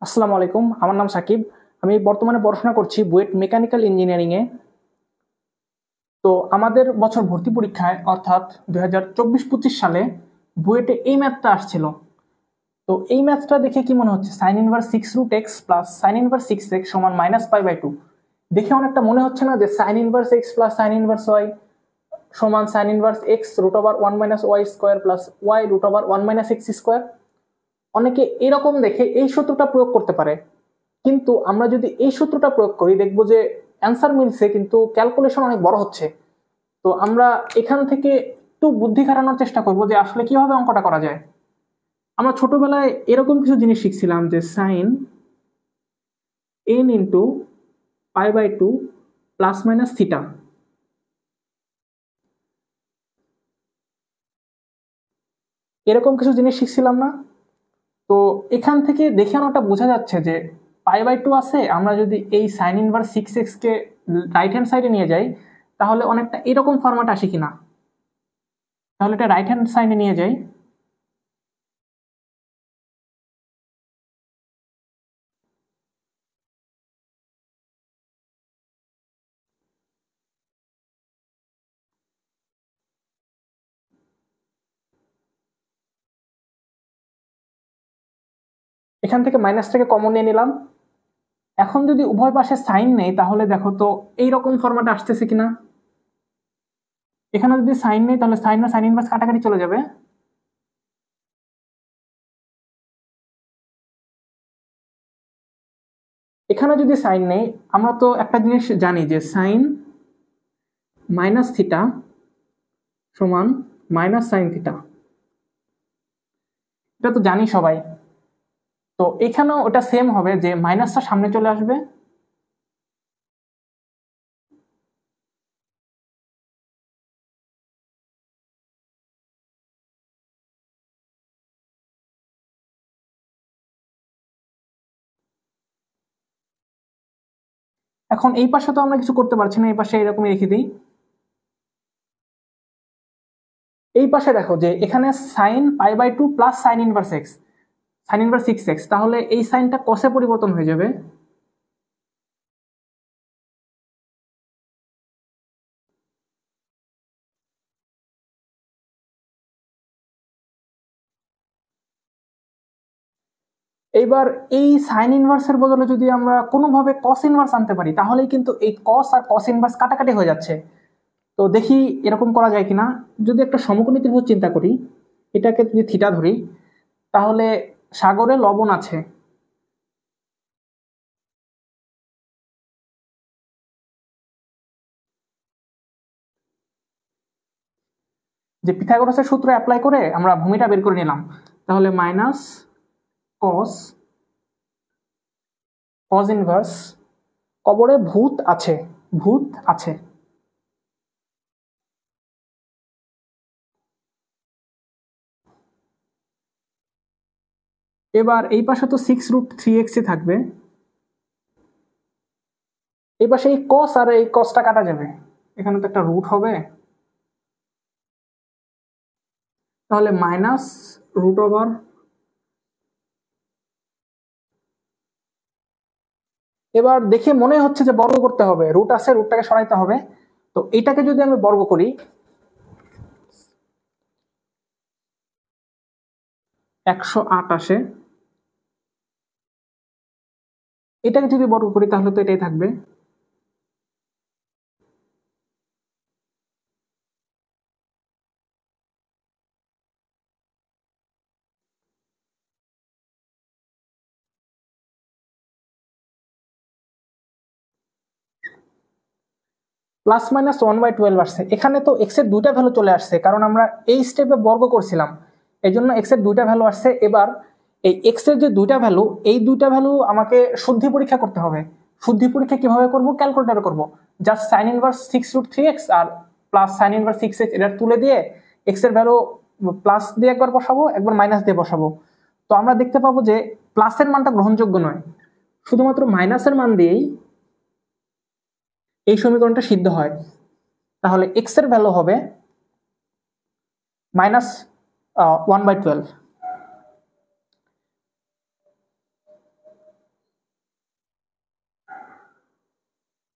আসসালামু আলাইকুম, আমার নাম সাকিব। আমি বর্তমানে পড়াশোনা করছি বুয়েট মেকানিক্যাল ইঞ্জিনিয়ারিং এ। তো আমাদের বছর ভর্তি পরীক্ষায় অর্থাৎ 2024-25 সালে বুয়েটে এই ম্যাথটা আসছিল। তো এই ম্যাথটা দেখে কি মনে হচ্ছে, sin inverse 6√x plus sin inverse 6x সমান -π/2। দেখে অনেকটা মনে হচ্ছে না যে sin inverse x plus sin inverse y সমান sin inverse x √1 - y square plus y √1 - x square. অনেকে এরকম দেখে এই সূত্রটা প্রয়োগ করতে পারে, কিন্তু আমরা যদি এই সূত্রটা প্রয়োগ করি দেখব যে অ্যান্সার মিলছে, কিন্তু ক্যালকুলেশন অনেক বড় হচ্ছে। তো আমরা এখান থেকে একটু বুদ্ধি খাটানোর চেষ্টা করব যে আসলে কিভাবে অঙ্কটা করা যায়। আমরা ছোটবেলায় এরকম কিছু জিনিস শিখছিলাম যে sine n into π/2 plus minus theta. এরকম কিছু জিনিস শিখছিলাম না? তো এখান থেকে দেখে অনেকটা বোঝা যাচ্ছে যে π/2 আছে, আমরা যদি এই সাইন ইনভার্স 6x কে রাইট হ্যান্ড সাইডে নিয়ে যাই তাহলে অনেকটা এরকম ফরম্যাট আসে কিনা। তাহলে এটা রাইট হ্যান্ড সাইডে নিয়ে যাই। এখান থেকে মাইনাসটাকে কমন নিয়ে নিলাম। এখন যদি উভয় পাশে সাইন নেই তাহলে দেখো তো এইরকম ফরম্যাট আসতেছে কিনা। এখানে যদি সাইন নেই তাহলে সাইন আর সাইন ইনভার্স কাটাকাটি চলে যাবে। এখানে যদি সাইন নেই, আমরা তো একটা জিনিস জানি যে সাইন মাইনাস থিটা সমান মাইনাস সাইন থিটা, এটা তো জানি সবাই। তো এখানেও ওটা সেম হবে যে মাইনাসটা সামনে চলে আসবে। এখন এই পাশে তো আমরা কিছু করতে পারছি না, এই পাশে এরকমই রেখে দিই। এই পাশে দেখো যে এখানে sine π/2 plus sine inverse x, sine inverse 6x, তাহলে এই সাইনটা কসে পরিবর্তন হয়ে যাবে। এইবার এই সাইন ইনভার্সের বদলে যদি আমরা কোনোভাবে কস ইনভার্স আনতে পারি তাহলেই কিন্তু এই কস আর কস ইনভার্স কাটাকাটি হয়ে যাচ্ছে। তো দেখি এরকম করা যায় কিনা। যদি একটা সমকোণী ত্রিভুজ চিন্তা করি, এটাকে যদি থিটা ধরি, তাহলে সাগরে লবণ আছে। যে পিথাগোরাসের সূত্র অ্যাপ্লাই করে আমরা ভূমিটা বের করে নিলাম, তাহলে মাইনাস কস কস ইনভার্স, কবরে ভূত আছে, ভূত আছে। এবার এই পাশে তো 6√3x থাকবে, এই পাশে এই কস আর এই কসটা কাটা যাবে, এখানে তো একটা রুট হবে, তাহলে মাইনাস √। এবার দেখে মনে হচ্ছে যে বর্গ করতে হবে, রুট আছে, রুটটাকে সরাইতে হবে। তো এটাকে যদি আমি বর্গ করি 108 আসে, এটাকে যদি বর্গ করি তাহলে তো এটাই থাকবে। প্লাস মাইনাস 1/12 আসছে। এখানে তো এক্স এর দুইটা ভ্যালু চলে আসছে, কারণ আমরা এই স্টেপে বর্গ করছিলাম, এই জন্য এক্স এর দুইটা ভ্যালু আসছে। এবার এই এক্স এর যে দুইটা ভ্যালু, এই দুইটা ভ্যালু আমাকে শুদ্ধি পরীক্ষা করতে হবে। শুদ্ধি পরীক্ষা কিভাবে করব? ক্যালকুলেটরে করব। জাস্ট সাইন ইনভার্স 6√3x আর প্লাস সাইন ইনভার্স 6x এটা তুলে দিয়ে এক্স এর ভ্যালু প্লাস দিয়ে একবার বসাবো, একবার মাইনাস দিয়ে বসাবো। তো আমরা দেখতে পাবো যে প্লাসের মানটা গ্রহণযোগ্য নয়, শুধুমাত্র মাইনাসের মান দিয়েই এই সমীকরণটা সিদ্ধ হয়। তাহলে এক্স এর ভ্যালু হবে -1/12।